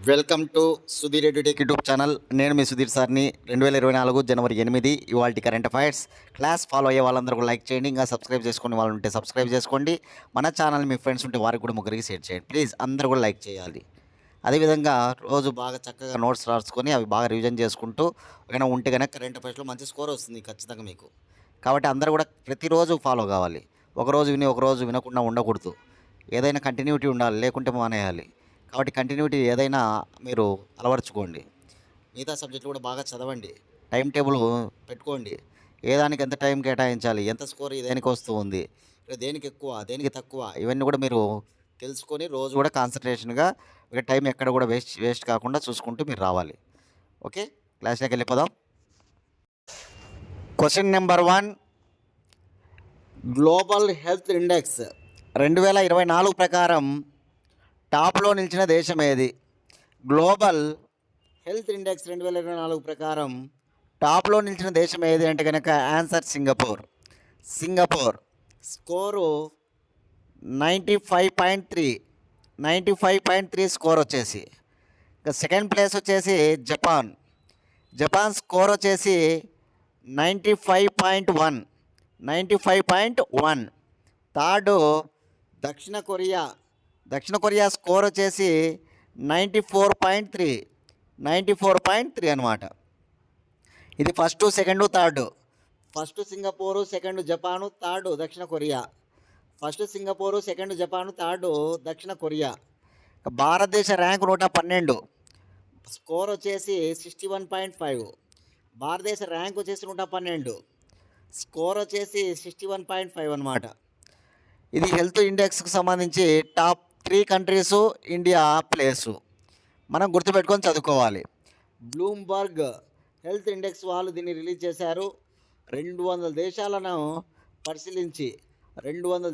Welcome to Sudheer Edutech YouTube channel. నేను మీ సుధీర్ సార్ని. 2024 జనవరి 8 ఇవాల్టి కరెంట్ అఫైర్స్ క్లాస్ ఫాలో అయ్యే వాళ్ళందరూ లైక్ చేయండి. ఇంకా సబ్స్క్రైబ్ చేసుకునే వాళ్ళు ఉంటే సబ్స్క్రైబ్ చేసుకోండి. మన ఛానల్ మీ ఫ్రెండ్స్ ఉంటే వారికి కూడా ముగ్గురికి షేర్ చేయండి. ప్లీజ్ అందరూ కూడా లైక్ చేయాలి. అదేవిధంగా రోజు బాగా చక్కగా నోట్స్ రాసుకొని అవి బాగా రివిజన్ చేసుకుంటూ ఏమైనా ఉంటే కనుక కరెంట్ అఫైర్స్లో మంచి స్కోర్ వస్తుంది ఖచ్చితంగా మీకు. కాబట్టి అందరూ కూడా ప్రతిరోజు ఫాలో కావాలి. ఒకరోజు విని ఒకరోజు వినకుండా ఉండకూడదు. ఏదైనా కంటిన్యూటీ ఉండాలి, లేకుంటే మానేయాలి. కాబట్టి కంటిన్యూటీ ఏదైనా మీరు అలవర్చుకోండి. మిగతా సబ్జెక్టులు కూడా బాగా చదవండి. టైం టేబుల్ పెట్టుకోండి. ఏ దానికి ఎంత టైం కేటాయించాలి, ఎంత స్కోర్ దేనికి వస్తూ ఉంది, దేనికి ఎక్కువ దేనికి తక్కువ, ఇవన్నీ కూడా మీరు తెలుసుకొని రోజు కూడా కాన్సన్ట్రేషన్గా టైం ఎక్కడ కూడా వేస్ట్ కాకుండా చూసుకుంటూ మీరు రావాలి. ఓకే, క్లాస్లోకి వెళ్ళిపోదాం. Question number 1, global health index 2024 ప్రకారం టాప్లో నిలిచిన దేశం ఏది? గ్లోబల్ హెల్త్ ఇండెక్స్ 2024 ప్రకారం టాప్లో నిలిచిన దేశం ఏది అంటే కనుక answer Singapore. Singapore score 95.3 score వచ్చేసి. ఇక సెకండ్ ప్లేస్ వచ్చేసి జపాన్ స్కోర్ వచ్చేసి 95.1. థర్డ్ దక్షిణ కొరియా స్కోర్ వచ్చేసి 94.3 అనమాట. ఇది first, second, third. First Singapore, second Japan, third దక్షిణ Korea. First Singapore, second Japan, third దక్షిణ కొరియా. భారతదేశ ర్యాంక్ 112, స్కోర్ వచ్చేసి 61.5. భారతదేశ ర్యాంక్ వచ్చేసి 112, స్కోర్ వచ్చేసి 61.5 అనమాట. ఇది హెల్త్ ఇండెక్స్కి సంబంధించి టాప్ 3 కంట్రీసు, ఇండియా ప్లేసు మనం గుర్తుపెట్టుకొని చదువుకోవాలి. బ్లూంబర్గ్ హెల్త్ ఇండెక్స్ వాళ్ళు దీన్ని రిలీజ్ చేశారు. 200 దేశాలను పరిశీలించి 200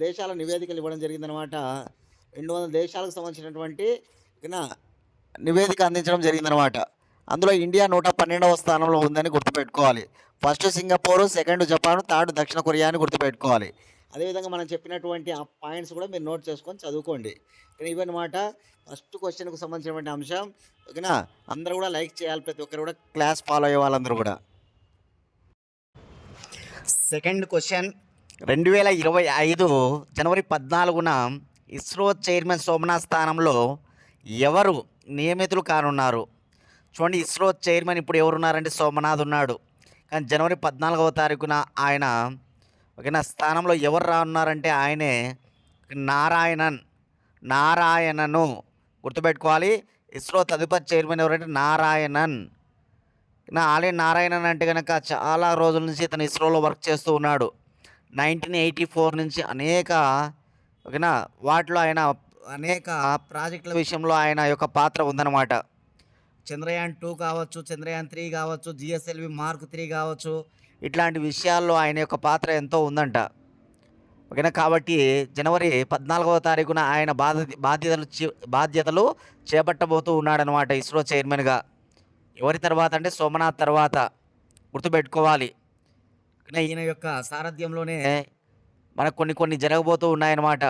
దేశాల నివేదికలు ఇవ్వడం జరిగిందనమాట. 200 దేశాలకు సంబంధించినటువంటి నివేదిక అందించడం జరిగిందనమాట. అందులో ఇండియా 112వ స్థానంలో ఉందని గుర్తుపెట్టుకోవాలి. First Singapore, second Japan, third దక్షిణ కొరియా అని గుర్తుపెట్టుకోవాలి. అదేవిధంగా మనం చెప్పినటువంటి ఆ పాయింట్స్ కూడా మీరు నోట్ చేసుకొని చదువుకోండి. ఇవన్నమాట ఫస్ట్ క్వశ్చన్కు సంబంధించినటువంటి అంశం. ఓకేనా, అందరూ కూడా లైక్ చేయాలి, ప్రతి ఒక్కరు కూడా క్లాస్ ఫాలో అయ్యే వాళ్ళందరూ కూడా. సెకండ్ క్వశ్చన్, 2025 జనవరి 14న ఇస్రో చైర్మన్ సోమనాథ్ స్థానంలో ఎవరు నియమితులు కానున్నారు? చూడండి, ఇస్రో చైర్మన్ ఇప్పుడు ఎవరున్నారంటే సోమనాథ్ ఉన్నాడు. కానీ జనవరి 14వ తారీఖున ఆయన స్థానంలో ఎవరు రానున్నారంటే ఆయనే నారాయణను గుర్తుపెట్టుకోవాలి. ఇస్రో తదుపరి చైర్మన్ ఎవరంటే నారాయణన్. ఆల్రెడీ నారాయణన్ అంటే కనుక చాలా రోజుల నుంచి ఇతను ఇస్రోలో వర్క్ చేస్తూ ఉన్నాడు. 1984 నుంచి వాటిలో ఆయన అనేక ప్రాజెక్టుల విషయంలో ఆయన యొక్క పాత్ర ఉందన్నమాట. చంద్రయాన్ 2 కావచ్చు, చంద్రయాన్ 3 కావచ్చు, GSLV Mark 3 కావచ్చు, ఇట్లాంటి విషయాల్లో ఆయన యొక్క పాత్ర ఎంతో ఉందంట. ఓకేనా, కాబట్టి జనవరి 14వ తారీఖున ఆయన బాధ్యతలు చేపట్టబోతూ ఉన్నాడనమాట ఇస్రో చైర్మన్గా. ఎవరి తర్వాత అంటే సోమనాథ్ తర్వాత గుర్తుపెట్టుకోవాలి. ఈయన యొక్క సారథ్యంలోనే మనకు కొన్ని జరగబోతూ ఉన్నాయన్నమాట.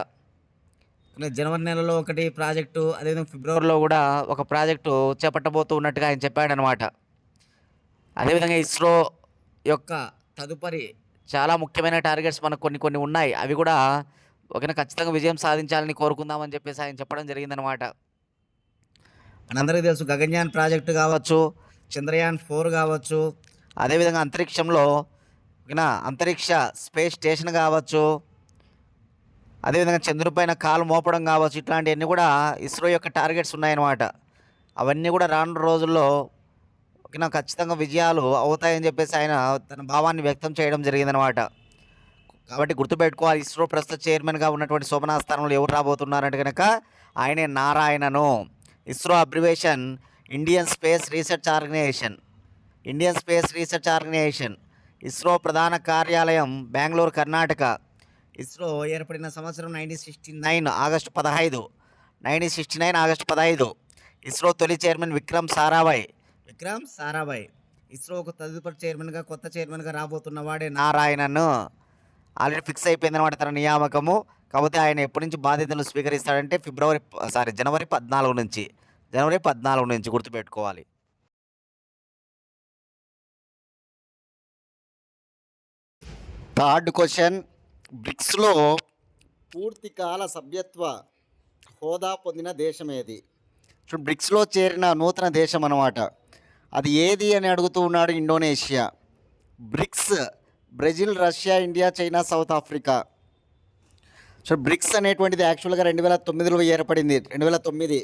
జనవరి నెలలో ఒకటి ప్రాజెక్టు, అదేవిధంగా ఫిబ్రవరిలో కూడా ఒక ప్రాజెక్టు చేపట్టబోతూ ఉన్నట్టుగా ఆయన చెప్పాడనమాట. అదేవిధంగా ఇస్రో యొక్క తదుపరి చాలా ముఖ్యమైన టార్గెట్స్ మనకు కొన్ని ఉన్నాయి. అవి కూడా ఖచ్చితంగా విజయం సాధించాలని కోరుకుందామని చెప్పేసి ఆయన చెప్పడం జరిగిందనమాట. మనందరికీ తెలుసు గగన్యాన్ ప్రాజెక్టు కావచ్చు, చంద్రయాన్ 4 కావచ్చు, అదేవిధంగా అంతరిక్షంలో అంతరిక్ష స్పేస్ స్టేషన్ కావచ్చు, అదేవిధంగా చంద్రుపైన కాలు మోపడం కావచ్చు, ఇట్లాంటివన్నీ కూడా ఇస్రో యొక్క టార్గెట్స్ ఉన్నాయన్నమాట. అవన్నీ కూడా రానున్న రోజుల్లో ఖచ్చితంగా విజయాలు అవుతాయని చెప్పేసి ఆయన తన భావాన్ని వ్యక్తం చేయడం జరిగిందనమాట. కాబట్టి గుర్తుపెట్టుకోవాలి, ఇస్రో ప్రస్తుత చైర్మన్గా ఉన్నటువంటి సోమనాథ్ స్థానంలో ఎవరు రాబోతున్నారంటే కనుక ఆయనే నారాయణను. ISRO abbreviation Indian space research organisation. ISRO ప్రధాన కార్యాలయం బెంగళూరు, కర్ణాటక. ఇస్రో ఏర్పడిన సంవత్సరం 1969 ఆగస్టు 15. ఇస్రో తొలి చైర్మన్ విక్రమ్ సారాభాయ్. ఇస్రోకు తదుపరి కొత్త చైర్మన్గా రాబోతున్న వాడే నారాయణన్. ఆల్రెడీ ఫిక్స్ అయిపోయింది అనమాట తన నియామకము. కాకపోతే ఆయన ఎప్పటి నుంచి బాధ్యతలు స్వీకరిస్తాడంటే జనవరి 14 నుంచి గుర్తుపెట్టుకోవాలి. థర్డ్ క్వశ్చన్, బ్రిక్స్లో పూర్తికాల సభ్యత్వ హోదా పొందిన దేశం ఏది? చూడు, బ్రిక్స్లో చేరిన నూతన దేశం అన్నమాట. అది ఏది అని అడుగుతూ ఉన్నాడు. Indonesia. BRICS Brazil, Russia, India, China, South Africa. So BRICS అనేటువంటిది యాక్చువల్గా 2009లో ఏర్పడింది. 2009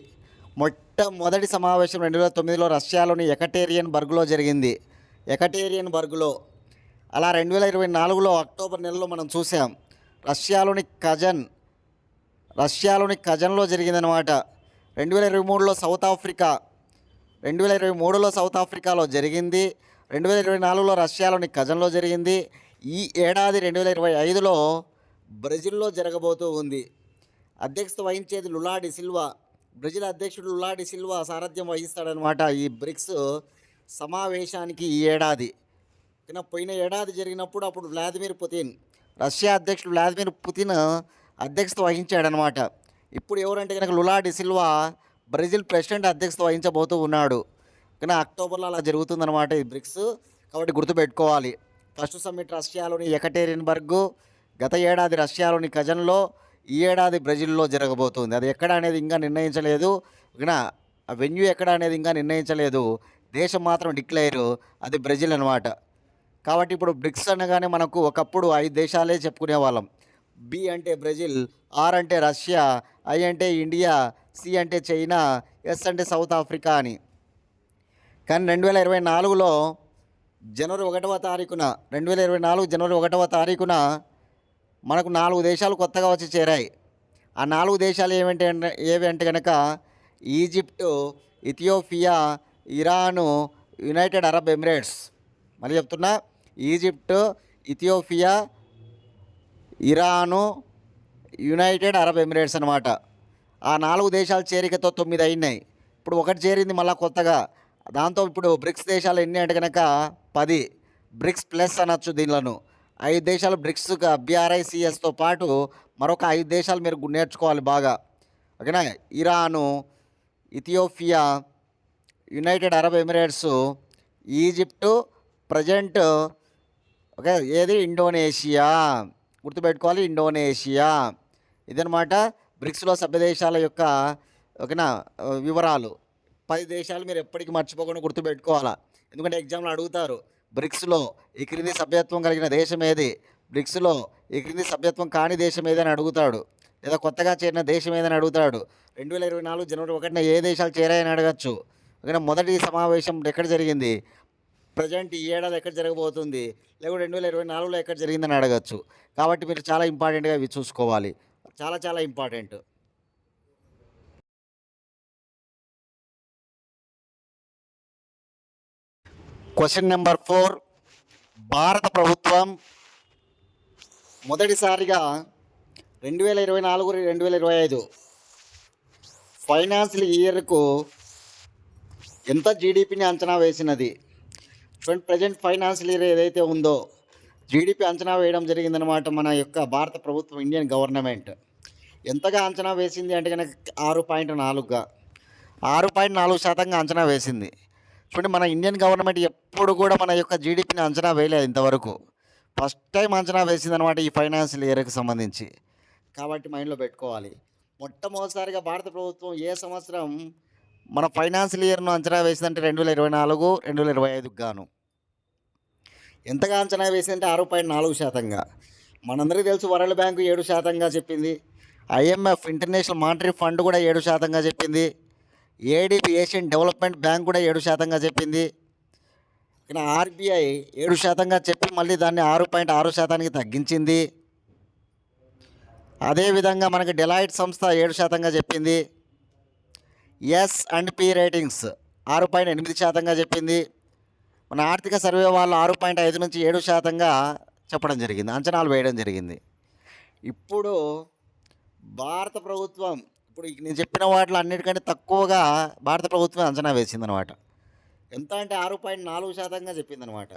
మొట్టమొదటి సమావేశం 2009లో రష్యాలోని ఎకటేరియన్బర్గ్లో జరిగింది. అలా 2024లో అక్టోబర్ నెలలో మనం చూసాం. రష్యాలోని కజన్లో జరిగిందనమాట. 2023లో సౌత్ ఆఫ్రికాలో జరిగింది. 2024లో రష్యాలోని కజన్లో జరిగింది. ఈ ఏడాది 2025లో బ్రెజిల్లో జరగబోతూ ఉంది. అధ్యక్షత వహించేది లులా డి సిల్వా. బ్రెజిల్ అధ్యక్షుడు లులా డి సిల్వా సారథ్యం వహిస్తాడనమాట ఈ బ్రిక్స్ సమావేశానికి ఈ ఏడాది. పోయిన ఏడాది జరిగినప్పుడు అప్పుడు రష్యా అధ్యక్షుడు వ్లాదిమిర్ పుతిన్ అధ్యక్షత వహించాడనమాట. ఇప్పుడు ఎవరంటే కనుక Lula da Silva Brazil president అధ్యక్షత వహించబోతూ ఉన్నాడు. కానీ అక్టోబర్లో అలా జరుగుతుందన్నమాట ఈ బ్రిక్స్. కాబట్టి గుర్తుపెట్టుకోవాలి. ఫస్ట్ సమ్మిట్ రష్యాలోని ఎకటేరియన్బర్గ్, గత ఏడాది రష్యాలోని కజన్లో, ఈ ఏడాది బ్రెజిల్లో జరగబోతుంది. అది ఎక్కడ అనేది ఇంకా నిర్ణయించలేదు. ఆ వెన్యూ ఎక్కడ అనేది ఇంకా నిర్ణయించలేదు. దేశం మాత్రం డిక్లేర్, అది బ్రెజిల్ అనమాట. కాబట్టి ఇప్పుడు బ్రిక్స్ అనగానే మనకు ఒకప్పుడు 5 దేశాలే చెప్పుకునేవాళ్ళం. బి అంటే బ్రెజిల్, ఆర్ అంటే రష్యా, ఐ అంటే ఇండియా, సి అంటే చైనా, ఎస్ అంటే సౌత్ ఆఫ్రికా అని. కానీ 2024 జనవరి 1వ తారీఖున మనకు 4 దేశాలు కొత్తగా వచ్చి చేరాయి. ఆ 4 దేశాలు ఏవి అంటే కనుక Egypt, Ethiopia, Iran, United Arab Emirates. మళ్ళీ చెప్తున్నా, Egypt, Ethiopia, Iran, United Arab Emirates అనమాట. ఆ 4 దేశాల చేరికతో 9 అయినాయి. ఇప్పుడు ఒకటి చేరింది మళ్ళీ కొత్తగా. దాంతో ఇప్పుడు బ్రిక్స్ దేశాలు ఎన్ని అంటే కనుక 10. బ్రిక్స్ ప్లస్ అనొచ్చు దీనిలను. 5 దేశాలు బ్రిక్స్ BRICSతో పాటు మరొక 5 దేశాలు మీరు నేర్చుకోవాలి బాగా, ఓకేనా? Iran, Ethiopia, United Arab Emirates, Egypt, present okay ఏది ఇండోనేషియా. గుర్తుపెట్టుకోవాలి, ఇండోనేషియా. ఇదనమాట బ్రిక్స్లో సభ్య దేశాల యొక్క ఓకేనా వివరాలు. 10 దేశాలు మీరు ఎప్పటికీ మర్చిపోకుండా గుర్తుపెట్టుకోవాలా. ఎందుకంటే ఎగ్జామ్లో అడుగుతారు, బ్రిక్స్లో ఈ క్రింది సభ్యత్వం కలిగిన దేశం ఏది, బ్రిక్స్లో ఈ క్రింది సభ్యత్వం కాని దేశం ఏదని అడుగుతాడు, లేదా కొత్తగా చేరిన దేశం ఏదని అడుగుతాడు. 2024 జనవరి 1న ఏ దేశాలు చేరాయని అడగచ్చు. ఓకేనా? మొదటి సమావేశం ఎక్కడ జరిగింది, ప్రజెంట్ ఈ ఏడాది ఎక్కడ జరగబోతుంది, లేకపోతే 2024లో ఎక్కడ జరిగిందని అడగచ్చు. కాబట్టి మీరు చాలా ఇంపార్టెంట్గా ఇవి చూసుకోవాలి, చాలా చాలా ఇంపార్టెంట్. క్వశ్చన్ నెంబర్ 4, భారత ప్రభుత్వం మొదటిసారిగా 2024-2025 ఫైనాన్షియల్ ఇయర్కు ఎంత జీడిపిని అంచనా వేసినది? ప్రజెంట్ ఫైనాన్షియల్ ఇయర్ ఏదైతే ఉందో జీడిపి అంచనా వేయడం జరిగిందనమాట. మన యొక్క భారత ప్రభుత్వం, ఇండియన్ గవర్నమెంట్ ఎంతగా అంచనా వేసింది అంటే కనుక 6.4% అంచనా వేసింది. చూడండి, మన ఇండియన్ గవర్నమెంట్ ఎప్పుడు కూడా మన యొక్క జీడిపిని అంచనా వేయలేదు ఇంతవరకు. ఫస్ట్ టైం అంచనా వేసిందనమాట ఈ ఫైనాన్షియల్ ఇయర్కి సంబంధించి. కాబట్టి మైండ్లో పెట్టుకోవాలి. మొట్టమొదటిసారిగా భారత ప్రభుత్వం ఏ సంవత్సరం మన ఫైనాన్షియల్ ఇయర్ను అంచనా వేసిందంటే 2024-2025 గాను. ఎంతగా అంచనా వేసిందంటే 6.4%. మనందరికీ తెలుసు, వరల్డ్ బ్యాంకు 7% చెప్పింది. IMF ఇంటర్నేషనల్ మానిటరీ ఫండ్ కూడా 7% చెప్పింది. ADB ఏషియన్ డెవలప్మెంట్ బ్యాంక్ కూడా 7% చెప్పింది. ఇక్కడ RBI 7% చెప్పి మళ్ళీ దాన్ని 6.6%కి తగ్గించింది. అదేవిధంగా మనకి డెలాయిట్ సంస్థ 7% చెప్పింది. S&P రేటింగ్స్ 6.8% చెప్పింది. మన ఆర్థిక సర్వే వాళ్ళు 6.5 నుంచి 7% చెప్పడం జరిగింది, అంచనాలు వేయడం జరిగింది. ఇప్పుడు భారత ప్రభుత్వం నేను చెప్పిన వాటిలో అన్నిటికంటే తక్కువగా భారత ప్రభుత్వం అంచనా వేసిందనమాట. ఎంత అంటే 6.4% చెప్పిందనమాట.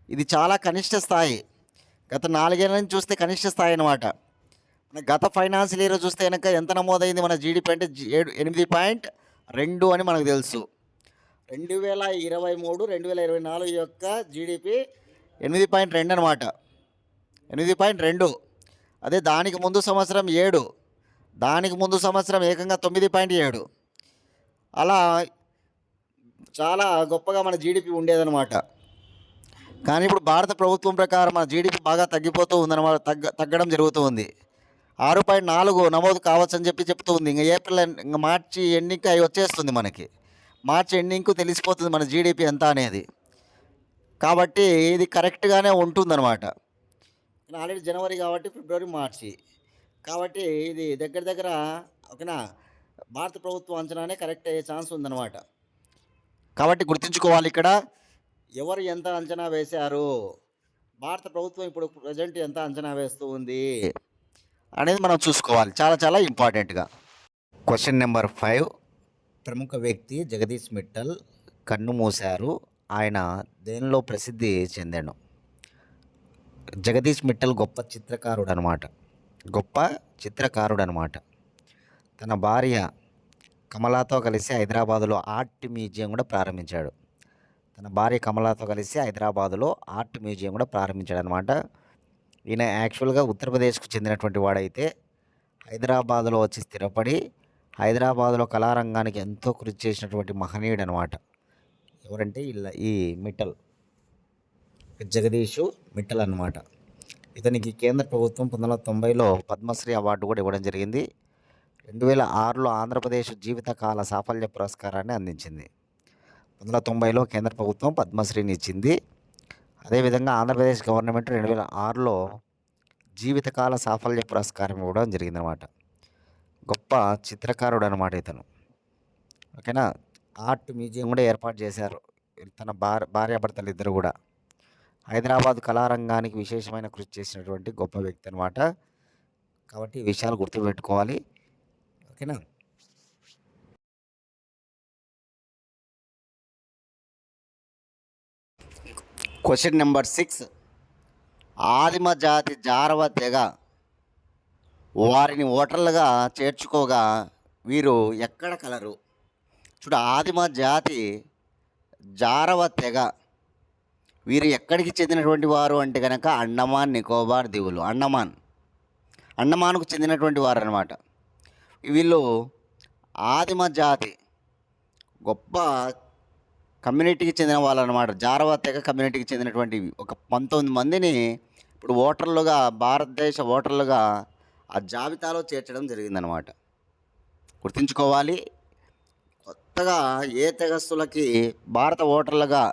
ఇది చాలా కనిష్ట స్థాయి. గత 4 ఏళ్ళ నుంచి చూస్తే కనిష్ట స్థాయి అనమాట. గత ఫైనాన్షియల్ ఇయర్ చూస్తే కనుక ఎంత నమోదైంది మన జీడిపి అంటే 8.2 అని మనకు తెలుసు. 2023, 2024 యొక్క జీడిపి 8.2 అనమాట. 8.2. అదే దానికి ముందు సంవత్సరం 7, దానికి ముందు సంవత్సరం ఏకంగా 9.7. అలా చాలా గొప్పగా మన జీడిపి ఉండేదన్నమాట. కానీ ఇప్పుడు భారత ప్రభుత్వం ప్రకారం మన జీడిపి బాగా తగ్గిపోతూ ఉందన్నమాట, తగ్గడం జరుగుతూ ఉంది. 6.4 నమోదు కావచ్చు అని చెప్తూ ఉంది. ఇంకా ఏప్రిల్ ఇంకా మార్చి ఎండింగ్కి అవి వచ్చేస్తుంది మనకి. మార్చి ఎండింగ్కు తెలిసిపోతుంది మన జీడిపి ఎంత అనేది. కాబట్టి ఇది కరెక్ట్గానే ఉంటుందన్నమాట. ఆల్రెడీ జనవరి కాబట్టి ఫిబ్రవరి, మార్చి కాబట్టి ఇది దగ్గర ఓకేనా, భారత ప్రభుత్వం అంచనానే కరెక్ట్ అయ్యే ఛాన్స్ ఉందన్నమాట. కాబట్టి గుర్తుంచుకోవాలి, ఇక్కడ ఎవరు ఎంత అంచనా వేశారు, భారత ప్రభుత్వం ఇప్పుడు ప్రజెంట్ ఎంత అంచనా వేస్తూ ఉంది అనేది మనం చూసుకోవాలి, చాలా ఇంపార్టెంట్గా. Question number 5. ప్రముఖ వ్యక్తి జగదీష్ మిట్టల్ కన్ను మూశారు, ఆయన దేనిలో ప్రసిద్ధి చెందాడు? జగదీష్ మిట్టల్ గొప్ప చిత్రకారుడు అనమాట. తన భార్య కమలాతో కలిసి హైదరాబాదులో ఆర్ట్ మ్యూజియం కూడా ప్రారంభించాడు అనమాట. ఈయన యాక్చువల్గా ఉత్తరప్రదేశ్కు చెందినటువంటి వాడైతే హైదరాబాదులో వచ్చి స్థిరపడి హైదరాబాదులో కళారంగానికి ఎంతో కృషి చేసినటువంటి మహనీయుడు అనమాట. ఎవరంటే ఈ మిట్టల్, జగదీష్ మిట్టల్ అన్నమాట. ఇతనికి కేంద్ర ప్రభుత్వం 1990లో పద్మశ్రీ అవార్డు కూడా ఇవ్వడం జరిగింది. 2006లో ఆంధ్రప్రదేశ్ జీవితకాల సాఫల్య పురస్కారాన్ని అందించింది. 1990లో కేంద్ర ప్రభుత్వం పద్మశ్రీని ఇచ్చింది. అదేవిధంగా ఆంధ్రప్రదేశ్ గవర్నమెంట్ 2006లో జీవితకాల సాఫల్య పురస్కారం ఇవ్వడం జరిగిందనమాట. గొప్ప చిత్రకారుడు అనమాట ఇతను, ఓకేనా. ఆర్ట్ మ్యూజియం కూడా ఏర్పాటు చేశారు తన భార్యాభర్తలు ఇద్దరు కూడా. హైదరాబాద్ కళారంగానికి విశేషమైన కృషి చేసినటువంటి గొప్ప వ్యక్తి అనమాట. కాబట్టి ఈ విషయాలు గుర్తుపెట్టుకోవాలి, ఓకేనా. Question number 6. ఆదిమ జాతి జారవ తెగ వారిని ఓటర్లుగా చేర్చుకోగా వీరు ఎక్కడ కలరు? చూడు, ఆదిమ జాతి జారవ తెగ వీరు ఎక్కడికి చెందినటువంటి వారు అంటే కనుక అండమాన్ నికోబార్ దీవులు, అండమాన్కు చెందినటువంటి వారు అనమాట. వీళ్ళు ఆదిమ జాతి గొప్ప కమ్యూనిటీకి చెందిన వాళ్ళు అనమాట. జారవ తెగ కమ్యూనిటీకి చెందినటువంటి ఒక 19 మందిని ఇప్పుడు ఓటర్లుగా, భారతదేశ ఓటర్లుగా ఆ జాబితాలో చేర్చడం జరిగిందనమాట. గుర్తుంచుకోవాలి, కొత్తగా ఏ తెగస్తులకి భారత ఓటర్లుగా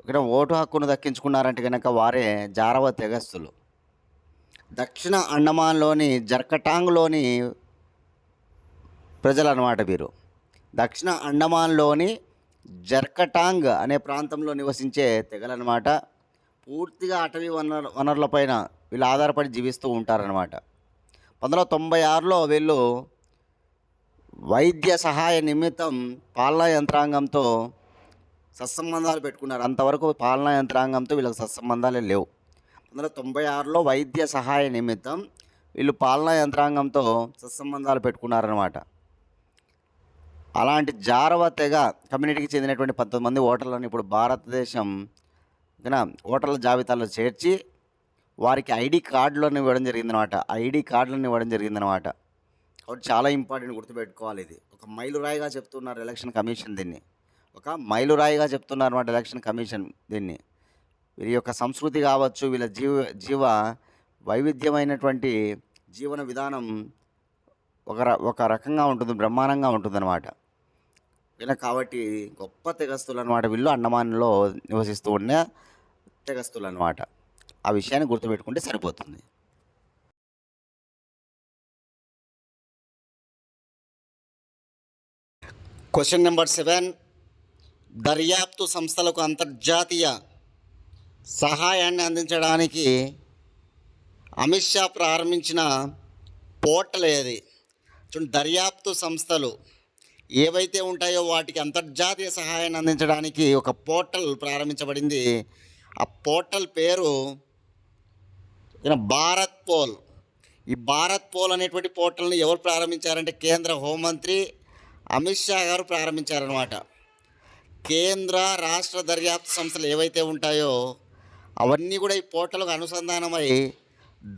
ఇక్కడ ఓటు హక్కును దక్కించుకున్నారంటే కనుక వారే జారవ తెగస్తులు. దక్షిణ అండమాన్లోని జర్కటాంగ్లోని ప్రజలు అనమాట వీరు. దక్షిణ అండమాన్లోని జర్కటాంగ్ అనే ప్రాంతంలో నివసించే తెగలన్నమాట. పూర్తిగా అటవీ వనరులపైన వీళ్ళు ఆధారపడి జీవిస్తూ ఉంటారనమాట. 1996లో వీళ్ళు వైద్య సహాయ నిమిత్తం పాలనా యంత్రాంగంతో సత్సంబంధాలు పెట్టుకున్నారు. అంతవరకు పాలనా యంత్రాంగంతో వీళ్ళకి సత్సంబంధాలే లేవు. 1996లో వైద్య సహాయ నిమిత్తం వీళ్ళు పాలనా యంత్రాంగంతో సత్సంబంధాలు పెట్టుకున్నారనమాట. అలాంటి జారవ తెగ కమ్యూనిటీకి చెందినటువంటి 19 మంది ఓటర్లను ఇప్పుడు భారతదేశం ఓటర్ల జాబితాలో చేర్చి వారికి ఐడి కార్డులను ఇవ్వడం జరిగిందనమాట. కాబట్టి చాలా ఇంపార్టెంట్, గుర్తుపెట్టుకోవాలి. ఇది ఒక మైలురాయిగా చెప్తున్నారు ఎలక్షన్ కమిషన్ దీన్ని. ఎలక్షన్ కమిషన్ దీన్ని. వీరి యొక్క సంస్కృతి కావచ్చు, వీళ్ళ జీవ వైవిధ్యమైనటువంటి జీవన విధానం ఒక రకంగా ఉంటుంది, బ్రహ్మాండంగా ఉంటుందన్నమాట. కాబట్టి గొప్ప తెగస్తులు అనమాట వీళ్ళు, అండమాన్లో నివసిస్తూ ఉన్న తెగస్తులు అనమాట. ఆ విషయాన్ని గుర్తుపెట్టుకుంటే సరిపోతుంది. Question number 7. దర్యాప్తు సంస్థలకు అంతర్జాతీయ సహాయాన్ని అందించడానికి అమిత్ షా ప్రారంభించిన పోర్టల్ ఏది? చూడండి, దర్యాప్తు సంస్థలు ఏవైతే ఉంటాయో వాటికి అంతర్జాతీయ సహాయాన్ని అందించడానికి ఒక పోర్టల్ ప్రారంభించబడింది. ఆ పోర్టల్ పేరు భారత్ పోల్. ఈ భారత్ పోల్ అనేటువంటి పోర్టల్ని ఎవరు ప్రారంభించారంటే కేంద్ర హోంమంత్రి అమిత్ షా గారు ప్రారంభించారనమాట. కేంద్ర రాష్ట్ర దర్యాప్తు సంస్థలు ఏవైతే ఉంటాయో అవన్నీ కూడా ఈ పోర్టల్కు అనుసంధానమై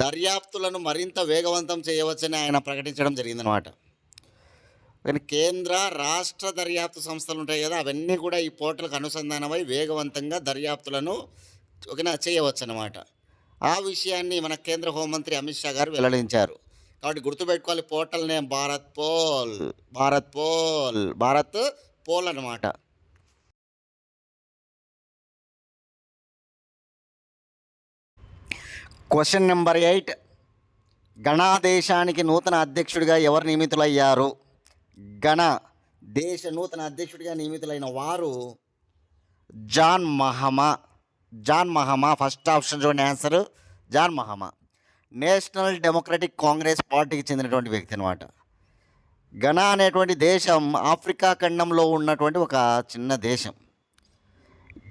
దర్యాప్తులను మరింత వేగవంతం చేయవచ్చని ఆయన ప్రకటించడం జరిగిందనమాట. కానీ కేంద్ర రాష్ట్ర దర్యాప్తు సంస్థలు ఉంటాయి కదా, అవన్నీ కూడా ఈ పోర్టల్కి అనుసంధానమై వేగవంతంగా దర్యాప్తులను చేయవచ్చు అన్నమాట. ఆ విషయాన్ని మన కేంద్ర హోంమంత్రి అమిత్ షా గారు వెల్లడించారు. కాబట్టి గుర్తుపెట్టుకోవాలి, portal name Bharat poll, Bharat poll, Bharat poll అన్నమాట. క్వశ్చన్ నెంబర్ 8, ఘనా దేశానికి నూతన అధ్యక్షుడిగా ఎవరు నియమితులయ్యారు? ఘనా దేశ నూతన అధ్యక్షుడిగా నియమితులైన వారు John Mahama. John Mahama first option చూడండి, answer John Mahama. National Democratic Congress పార్టీకి చెందినటువంటి వ్యక్తి అనమాట. ఘనా అనేటువంటి దేశం ఆఫ్రికా ఖండంలో ఉన్నటువంటి ఒక చిన్న దేశం.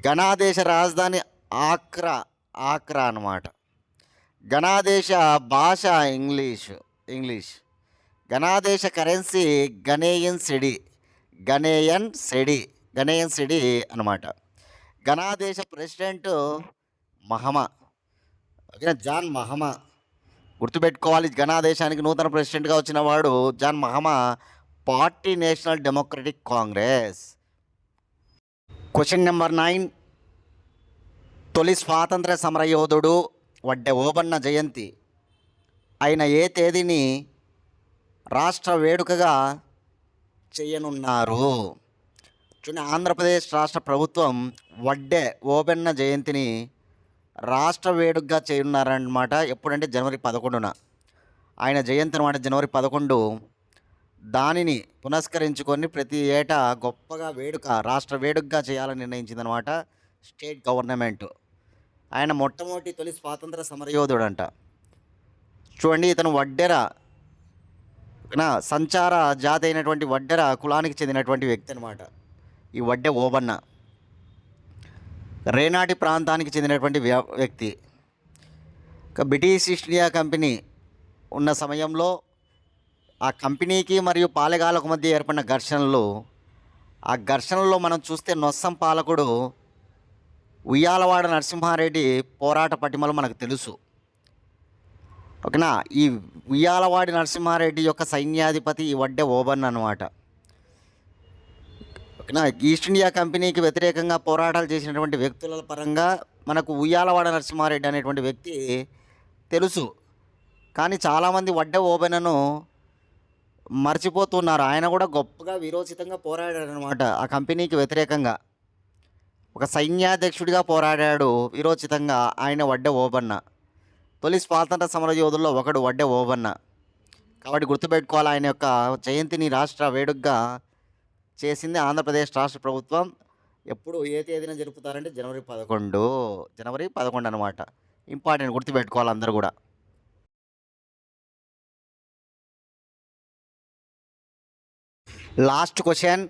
ఘనా దేశ రాజధాని ఆక్రా అన్నమాట. ఘనా దేశ భాష ఇంగ్లీష్. ఘనా దేశ కరెన్సీ గనేయన్ సెడి అన్నమాట. ఘనా దేశ ప్రెసిడెంట్ మహమా, జాన్ మహమా. గుర్తుపెట్టుకోవాలి, ఘనా దేశానికి నూతన ప్రెసిడెంట్గా వచ్చిన వాడు John Mahama, party National Democratic Congress. Question number 9, తొలి స్వాతంత్ర సమరయోధుడు వడ్డె ఓబన్న జయంతి అయిన ఏ తేదీని రాష్ట్ర వేడుకగా చేయనున్నారు? చూడండి, ఆంధ్రప్రదేశ్ రాష్ట్ర ప్రభుత్వం వడ్డె ఓబన్న జయంతిని రాష్ట్ర వేడుకగా చేయనున్నారన్నమాట. ఎప్పుడంటే జనవరి 11న ఆయన జయంతి అనమాట, జనవరి 11. దానిని పురస్కరించుకొని ప్రతి ఏటా గొప్పగా రాష్ట్ర వేడుకగా చేయాలని నిర్ణయించిందనమాట స్టేట్ గవర్నమెంట్. ఆయన మొట్టమొదటి తొలి స్వాతంత్ర సమరయోధుడు అంట. చూడండి, ఇతను వడ్డెర సంచార జాతి అయినటువంటి వడ్డెర కులానికి చెందినటువంటి వ్యక్తి అనమాట. ఈ వడ్డె ఓబన్న రేనాటి ప్రాంతానికి చెందినటువంటి వ్యక్తి. బ్రిటిష్ ఈస్ట్ ఇండియా కంపెనీ ఉన్న సమయంలో ఆ కంపెనీకి మరియు పాలెగాలకు మధ్య ఏర్పడిన ఘర్షణలు, ఆ ఘర్షణలో మనం చూస్తే నొస్సం పాలకుడు ఉయ్యాలవాడ నరసింహారెడ్డి పోరాట పటిమలు మనకు తెలుసు. ఓకేనా, ఈ ఉయ్యాలవాడి నరసింహారెడ్డి యొక్క సైన్యాధిపతి ఈ వడ్డె ఓబన్న అనమాట. ఓకేనా, ఈస్ట్ ఇండియా కంపెనీకి వ్యతిరేకంగా పోరాటాలు చేసినటువంటి వ్యక్తుల పరంగా మనకు ఉయ్యాలవాడ నరసింహారెడ్డి అనేటువంటి వ్యక్తి తెలుసు. కానీ చాలామంది వడ్డె ఓబన్నను మర్చిపోతున్నారు. ఆయన కూడా గొప్పగా వీరోచితంగా పోరాడాడు అనమాట. ఆ కంపెనీకి వ్యతిరేకంగా ఒక సైన్యాధ్యక్షుడిగా పోరాడాడు వీరోచితంగా. ఆయన వడ్డె ఓబన్న, తొలి స్వాతంత్ర సమర యోధుల్లో ఒకడు వడ్డె ఓబన్న. కాబట్టి గుర్తుపెట్టుకోవాలి, ఆయన యొక్క జయంతిని రాష్ట్ర వేడుకగా చేసింది ఆంధ్రప్రదేశ్ రాష్ట్ర ప్రభుత్వం. ఎప్పుడు ఏ తేదీన జరుపుతారంటే జనవరి 11 అనమాట. ఇంపార్టెంట్, గుర్తుపెట్టుకోవాలి అందరూ కూడా. లాస్ట్ క్వశ్చన్,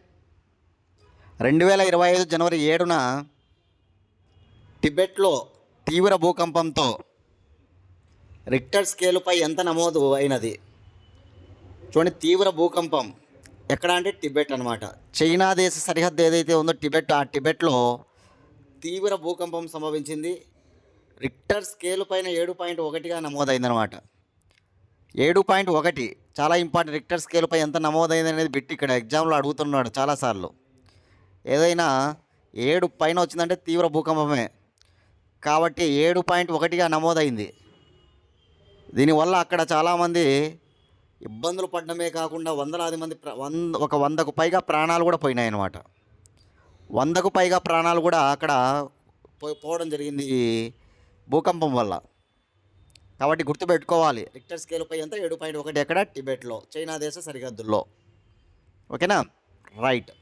2025 జనవరి 7న టిబెట్లో తీవ్ర భూకంపంతో రిక్టర్ స్కేలుపై ఎంత నమోదు అయినది? చూడండి, తీవ్ర భూకంపం ఎక్కడ అంటే టిబెట్ అనమాట. చైనా దేశ సరిహద్దు ఏదైతే ఉందో టిబెట్, ఆ టిబెట్లో తీవ్ర భూకంపం సంభవించింది. రిక్టర్ స్కేలు పైన 7.1గా నమోదైందనమాట. 7.1 చాలా ఇంపార్టెంట్. రిక్టర్ స్కేలుపై ఎంత నమోదైంది అనేది బిట్టి ఇక్కడ ఎగ్జామ్లో అడుగుతున్నాడు చాలాసార్లు. ఏదైనా 7 పైన వచ్చిందంటే తీవ్ర భూకంపమే. కాబట్టి 7.1గా నమోదైంది. దీనివల్ల అక్కడ చాలామంది ఇబ్బందులు పడడమే కాకుండా వందలాది మంది 100కు పైగా ప్రాణాలు కూడా పోయినాయి అన్నమాట. 100కు పైగా ప్రాణాలు కూడా అక్కడ పోవడం జరిగింది ఈ భూకంపం వల్ల. కాబట్టి గుర్తుపెట్టుకోవాలి, రిక్టర్ స్కేలుపై ఎంత 7.1 ఎక్కడ టిబెట్లో, చైనా దేశ సరిహద్దుల్లో. ఓకేనా, రైట్.